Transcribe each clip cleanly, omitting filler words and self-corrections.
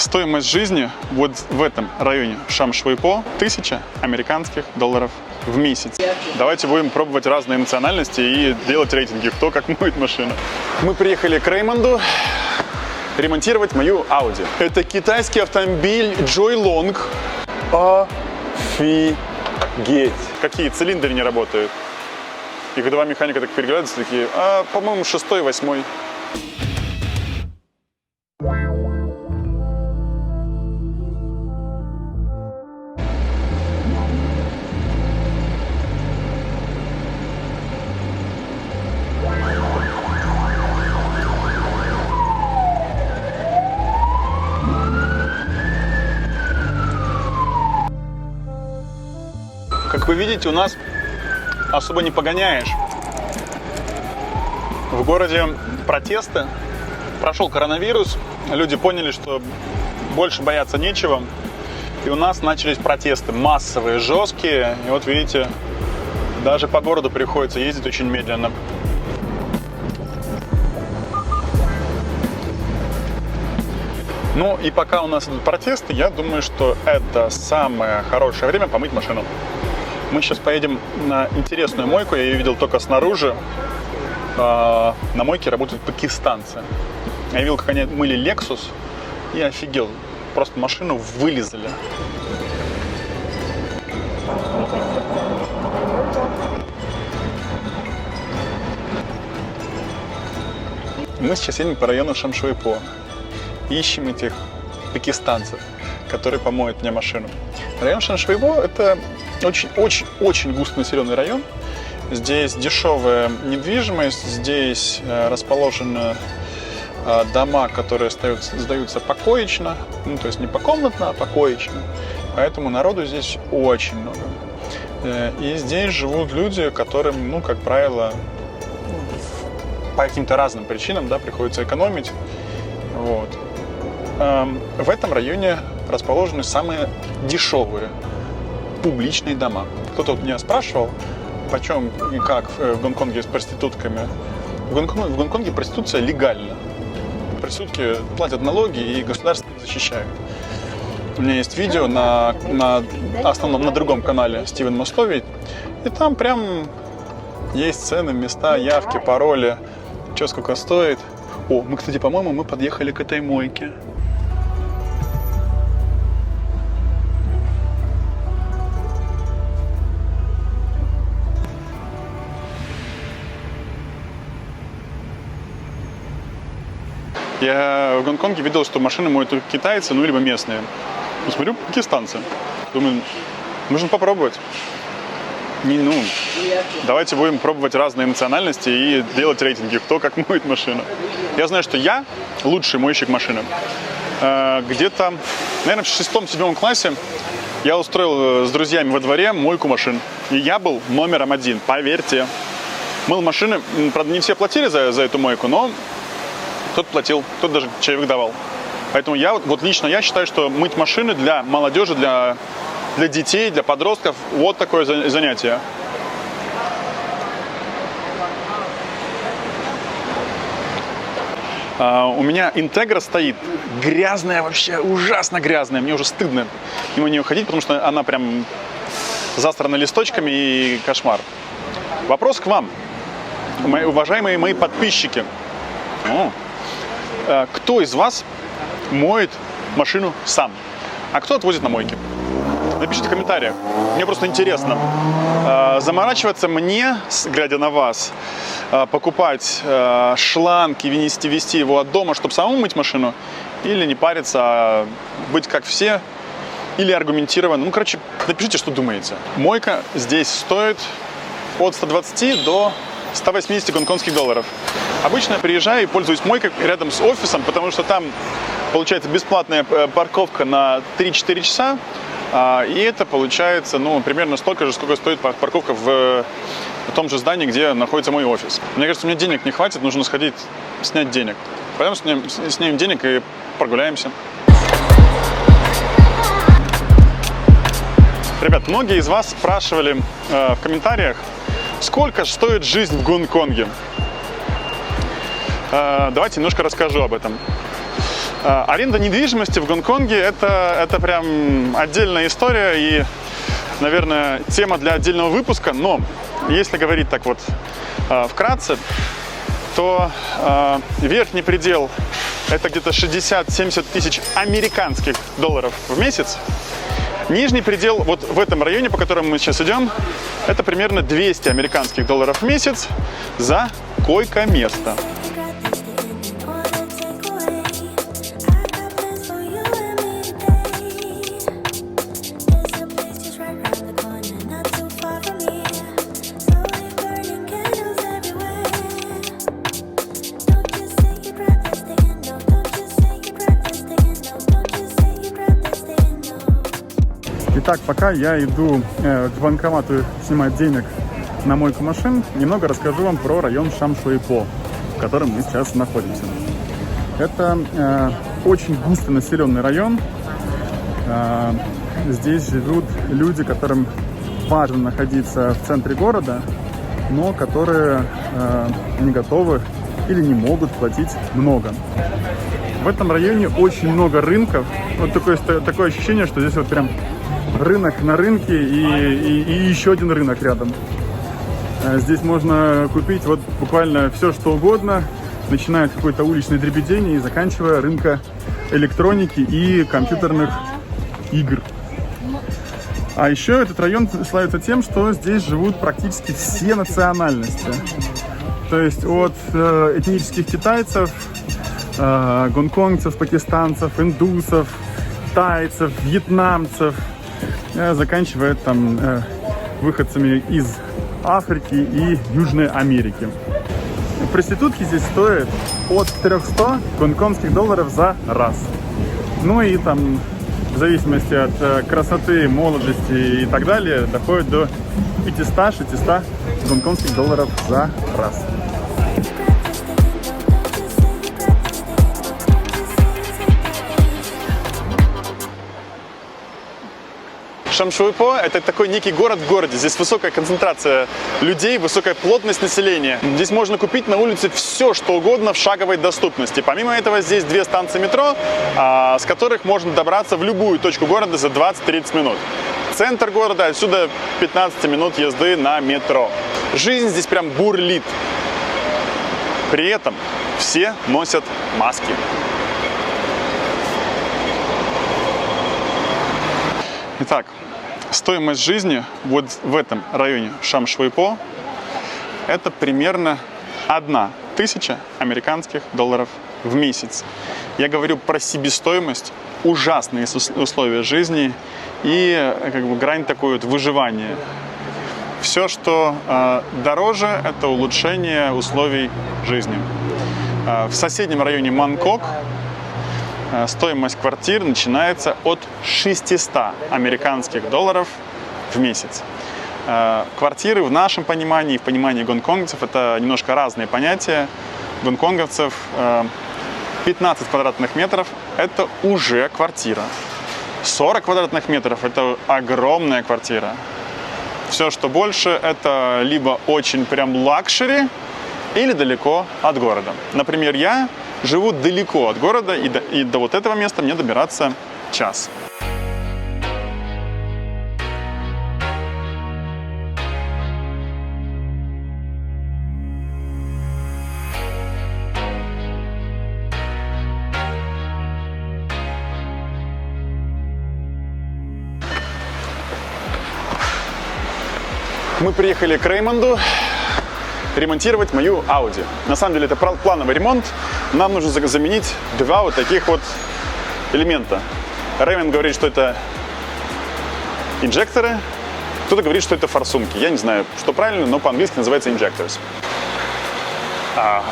Стоимость жизни вот в этом районе Шам-Швейпо 1000 американских долларов в месяц. Давайте будем пробовать разные национальности и делать рейтинги, кто как моет машину. Мы приехали к Реймонду ремонтировать мою Audi. Это китайский автомобиль Joylong. Офигеть! Какие цилиндры не работают. И когда механика так переглядывается, такие, по-моему, 6-й, 8-й. Как вы видите, у нас особо не погоняешь. В городе протесты. Прошел коронавирус, люди поняли, что больше бояться нечего. И у нас начались протесты массовые, жесткие. И вот видите, даже по городу приходится ездить очень медленно. Ну и пока у нас идут протесты, я думаю, что это самое хорошее время помыть машину. Мы сейчас поедем на интересную мойку, я ее видел только снаружи. На мойке работают пакистанцы. Я видел, как они мыли Lexus, и офигел. Просто машину вылизали. Мы сейчас едем по району Шам-Швейпо. Ищем этих пакистанцев, которые помоют мне машину. Район Шам-Швейпо – это очень густонаселенный район. Здесь дешевая недвижимость, здесь расположены дома, которые сдаются покоечно, ну, то есть не покомнатно, а покоечно. Поэтому народу здесь очень много. И здесь живут люди, которым, ну, как правило, по каким-то разным причинам, да, приходится экономить. Вот. В этом районе расположены самые дешевые публичные дома. Кто-то меня спрашивал, почем и как в Гонконге с проститутками. В Гонконге проституция легальна. Проститутки платят налоги, и государство их защищает. У меня есть видео на другом канале Стивен Мостовий, и там прям есть цены, места, явки, пароли, что сколько стоит. О, мы, кстати, по-моему, мы подъехали к этой мойке. Я в Гонконге видел, что машины моют только китайцы, ну, либо местные. Ну, смотрю, пакистанцы. Думаю, нужно попробовать. Давайте будем пробовать разные национальности и делать рейтинги, кто как моет машину. Я знаю, что я лучший мойщик машины. Где-то, наверное, в 6-7 классе я устроил с друзьями во дворе мойку машин. И я был номером 1, поверьте. Мыл машины, правда, не все платили за эту мойку, но кто-то платил, кто-то даже чаевых давал. Поэтому лично я считаю, что мыть машины для молодежи, для детей, для подростков, вот такое занятие. У меня Интегра стоит грязная, вообще ужасно грязная. Мне уже стыдно мимо нее ходить, потому что она прям застрана листочками и кошмар. Вопрос к вам, уважаемые мои подписчики. Кто из вас моет машину сам, а кто отвозит на мойки? Напишите в комментариях. Мне просто интересно. Заморачиваться мне, глядя на вас, покупать шланг и везти его от дома, чтобы самому мыть машину, или не париться, а быть как все, или аргументированно. Ну, короче, напишите, что думаете. Мойка здесь стоит от 120 до 180 гонконгских долларов. Обычно я приезжаю и пользуюсь мойкой рядом с офисом, потому что там получается бесплатная парковка на 3-4 часа. И это получается, ну, примерно столько же, сколько стоит парковка в том же здании, где находится мой офис. Мне кажется, у меня денег не хватит, нужно сходить, снять денег. Пойдем снимем денег и прогуляемся. Ребят, многие из вас спрашивали в комментариях, сколько стоит жизнь в Гонконге. Давайте немножко расскажу об этом. Аренда недвижимости в Гонконге это прям отдельная история и, наверное, тема для отдельного выпуска. Но если говорить так вот вкратце, то верхний предел это где-то 60-70 тысяч американских долларов в месяц. Нижний предел вот в этом районе, по которому мы сейчас идем, это примерно 200 американских долларов в месяц за койко-место. Итак, пока я иду к банкомату снимать денег на мойку машин, немного расскажу вам про район Шам Шуэй По, в котором мы сейчас находимся. Это очень густо населенный район. Здесь живут люди, которым важно находиться в центре города, но которые не готовы или не могут платить много. В этом районе очень много рынков. Вот такое ощущение, что здесь вот прям рынок на рынке и еще один рынок рядом. Здесь можно купить вот буквально все, что угодно, начиная от какой-то уличной дребедени и заканчивая рынка электроники и компьютерных игр. А еще этот район славится тем, что здесь живут практически все национальности. То есть от этнических китайцев, гонконгцев, пакистанцев, индусов, тайцев, вьетнамцев, заканчивая там выходцами из Африки и Южной Америки. Проститутки здесь стоят от 300 гонконгских долларов за раз. Ну и там в зависимости от красоты, молодости и так далее доходит до 500-600 гонконгских долларов за раз. Шам Шуэй По – это такой некий город в городе. Здесь высокая концентрация людей, высокая плотность населения. Здесь можно купить на улице все, что угодно в шаговой доступности. Помимо этого, здесь 2 станции метро, с которых можно добраться в любую точку города за 20-30 минут. Центр города, отсюда 15 минут езды на метро. Жизнь здесь прям бурлит. При этом все носят маски. Итак, стоимость жизни вот в этом районе Шам Шуэй По это примерно 1000 американских долларов в месяц. Я говорю про себестоимость, ужасные условия жизни и как бы грань такой вот выживания. Все, что дороже, это улучшение условий жизни. В соседнем районе Манкок стоимость квартир начинается от 600 американских долларов в месяц. Квартиры в нашем понимании, в понимании гонконгцев, это немножко разные понятия. Гонконгцев 15 квадратных метров – это уже квартира. 40 квадратных метров – это огромная квартира. Все, что больше, это либо очень прям лакшери, или далеко от города. Например, я живу далеко от города, и до вот этого места мне добираться час. Мы приехали к Реймонду ремонтировать мою Audi. На самом деле это плановый ремонт. Нам нужно заменить 2 вот таких вот элемента. Реймонд говорит, что это инжекторы, кто-то говорит, что это форсунки. Я не знаю, что правильно, но по-английски называется injectors. А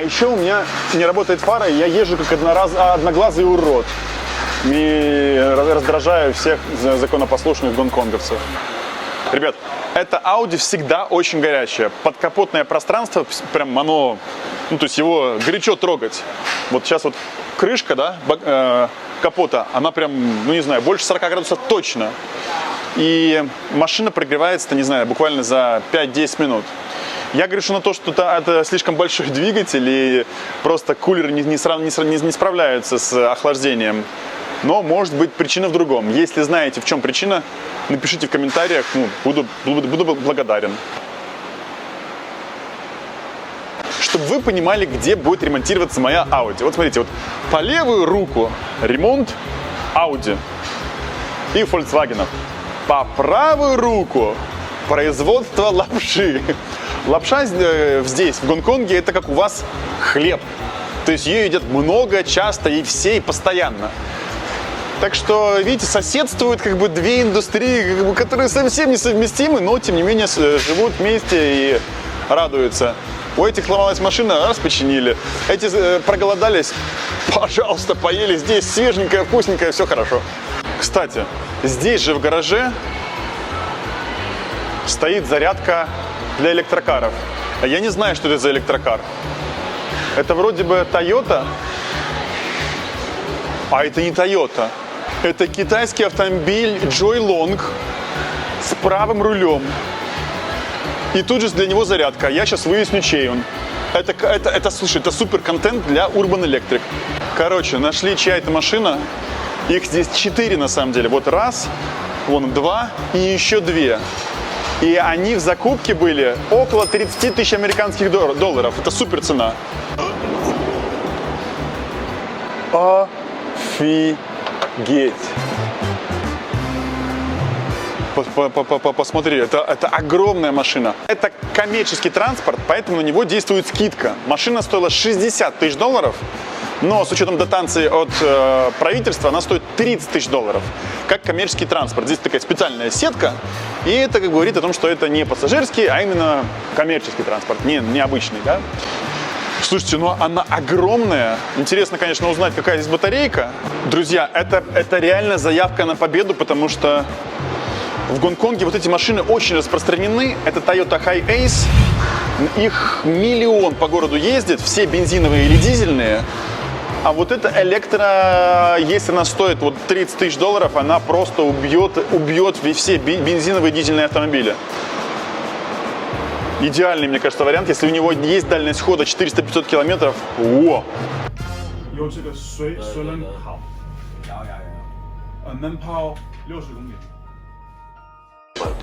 еще у меня не работает фара, и я езжу как одноглазый урод. И раздражаю всех законопослушных гонконговцев. Ребят, эта Audi всегда очень горячая. Подкапотное пространство прям оно, то есть его горячо трогать. Вот сейчас вот крышка, да, капота, она прям, не знаю, больше 40 градусов точно. И машина прогревается, не знаю, буквально за 5-10 минут. Я говорю, что на то, что это слишком большой двигатель и просто кулеры не справляются с охлаждением. Но может быть причина в другом. Если знаете, в чем причина, напишите в комментариях, буду благодарен. Чтобы вы понимали, где будет ремонтироваться моя Audi. Вот смотрите, вот по левую руку ремонт Audi и Volkswagen. По правую руку производство лапши. Лапша здесь, в Гонконге, это как у вас хлеб. То есть ее едят много, часто и все, и постоянно. Так что, видите, соседствуют как бы две индустрии, которые совсем несовместимы, но тем не менее живут вместе и радуются. У этих сломалась машина, раз починили. Эти проголодались, пожалуйста, поели. Здесь свеженькое, вкусненькое, все хорошо. Кстати, здесь же в гараже стоит зарядка для электрокаров. А я не знаю, что это за электрокар. Это вроде бы Toyota, а это не Toyota. Это китайский автомобиль Joylong с правым рулем. И тут же для него зарядка. Я сейчас выясню, чей он. Слушай, это супер контент для Urban Electric. Короче, нашли, чья это машина. Их здесь 4 на самом деле. Вот раз, вон 2 и еще 2. И они в закупке были около 30 тысяч американских долларов. Это супер цена. Офигеть. Посмотри, это огромная машина. Это коммерческий транспорт, поэтому на него действует скидка. Машина стоила 60 тысяч долларов, но с учетом дотации от правительства она стоит 30 тысяч долларов. Как коммерческий транспорт. Здесь такая специальная сетка, и это как говорит о том, что это не пассажирский, а именно коммерческий транспорт, не обычный, да? Слушайте, ну она огромная. Интересно, конечно, узнать, какая здесь батарейка. Друзья, это реально заявка на победу, потому что в Гонконге вот эти машины очень распространены. Это Toyota Hi-Ace. Их миллион по городу ездит, все бензиновые или дизельные. А вот эта если она стоит вот 30 тысяч долларов, она просто убьет все бензиновые и дизельные автомобили. Идеальный, мне кажется, вариант, если у него есть дальность хода 400-500 километров. О!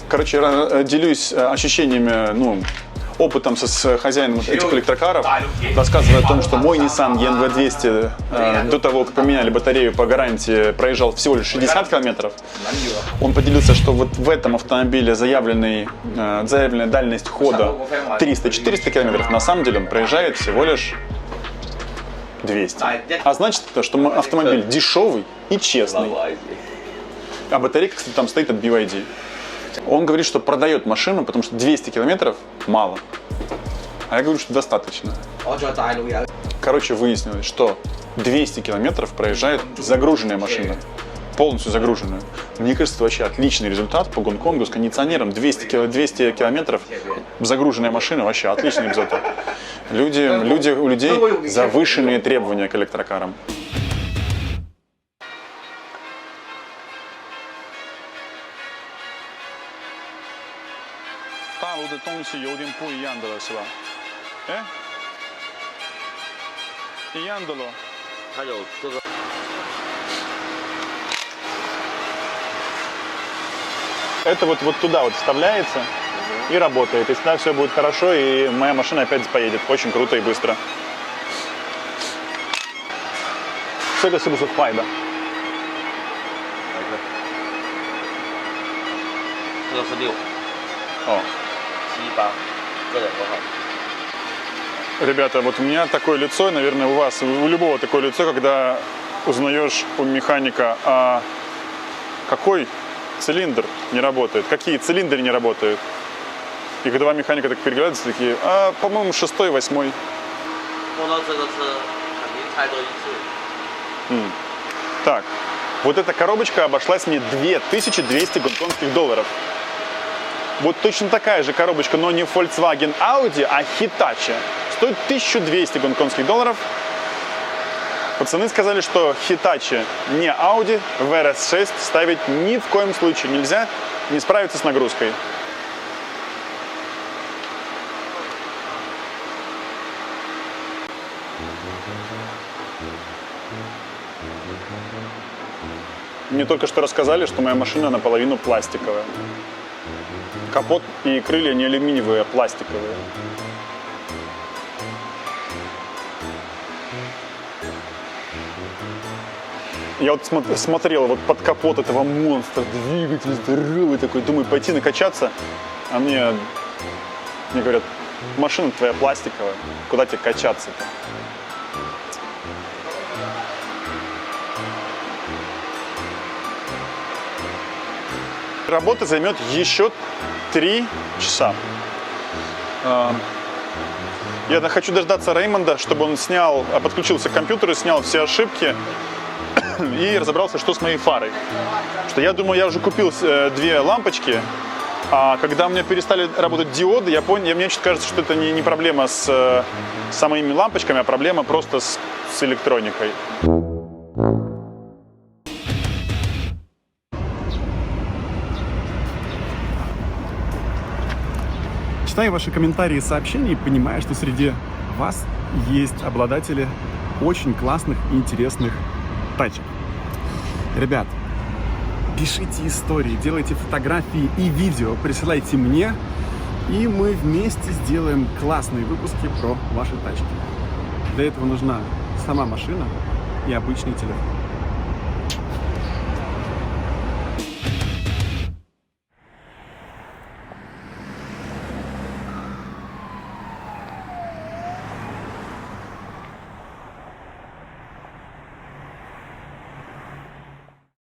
Короче, делюсь ощущениями, опытом с хозяином этих электрокаров. Рассказываю о том, что мой Nissan ENV200 до того, как поменяли батарею по гарантии, проезжал всего лишь 60 километров. Он поделился, что вот в этом автомобиле заявленная дальность хода 300-400 километров. На самом деле он проезжает всего лишь 200. А значит, что автомобиль дешевый и честный. А батарейка, кстати, там стоит от BYD. Он говорит, что продает машину, потому что 200 километров мало. А я говорю, что достаточно. Короче, выяснилось, что 200 километров проезжает загруженная машина. Полностью загруженную. Мне кажется, это вообще отличный результат по Гонконгу с кондиционером. 200 километров загруженная машина, вообще отличный результат. У людей завышенные требования к электрокарам. 大陆的东西有点不一样的了，是吧？哎，一样的咯。它有这个。Это вот туда вот вставляется и работает. И тогда все будет хорошо, и моя машина опять поедет. Очень круто и быстро. 这个是不是坏的？这个是6。哦。7、8，各种都好。Ребята, вот у меня такое лицо, наверное, у вас, у любого такое лицо, когда узнаешь у механика, а какой цилиндр не работает, какие цилиндры не работают. И когда два механика так переглядываются, такие, по-моему, 6-й, 8-й. Так, вот эта коробочка обошлась мне 2200 гонконгских долларов. Вот точно такая же коробочка, но не Volkswagen Audi, а Hitachi. Стоит 1200 гонконгских долларов. Пацаны сказали, что Hitachi не Audi, в RS6 ставить ни в коем случае нельзя, не справиться с нагрузкой. Мне только что рассказали, что моя машина наполовину пластиковая. Капот и крылья не алюминиевые, а пластиковые. Я вот смотрел вот под капот этого монстра, двигатель здоровый такой, думаю, пойти накачаться, а мне говорят, машина твоя пластиковая, куда тебе качаться-то? Работа займет еще 3 часа. Я хочу дождаться Реймонда, чтобы он подключился к компьютеру, снял все ошибки и разобрался, что с моей фарой. Что я думаю, я уже купил 2 лампочки, а когда у меня перестали работать диоды, мне чуть кажется, что это не проблема с самими лампочками, а проблема просто с электроникой. Читаю ваши комментарии и сообщения и понимаю, что среди вас есть обладатели очень классных и интересных тачек. Ребят, пишите истории, делайте фотографии и видео, присылайте мне, и мы вместе сделаем классные выпуски про ваши тачки. Для этого нужна сама машина и обычный телефон.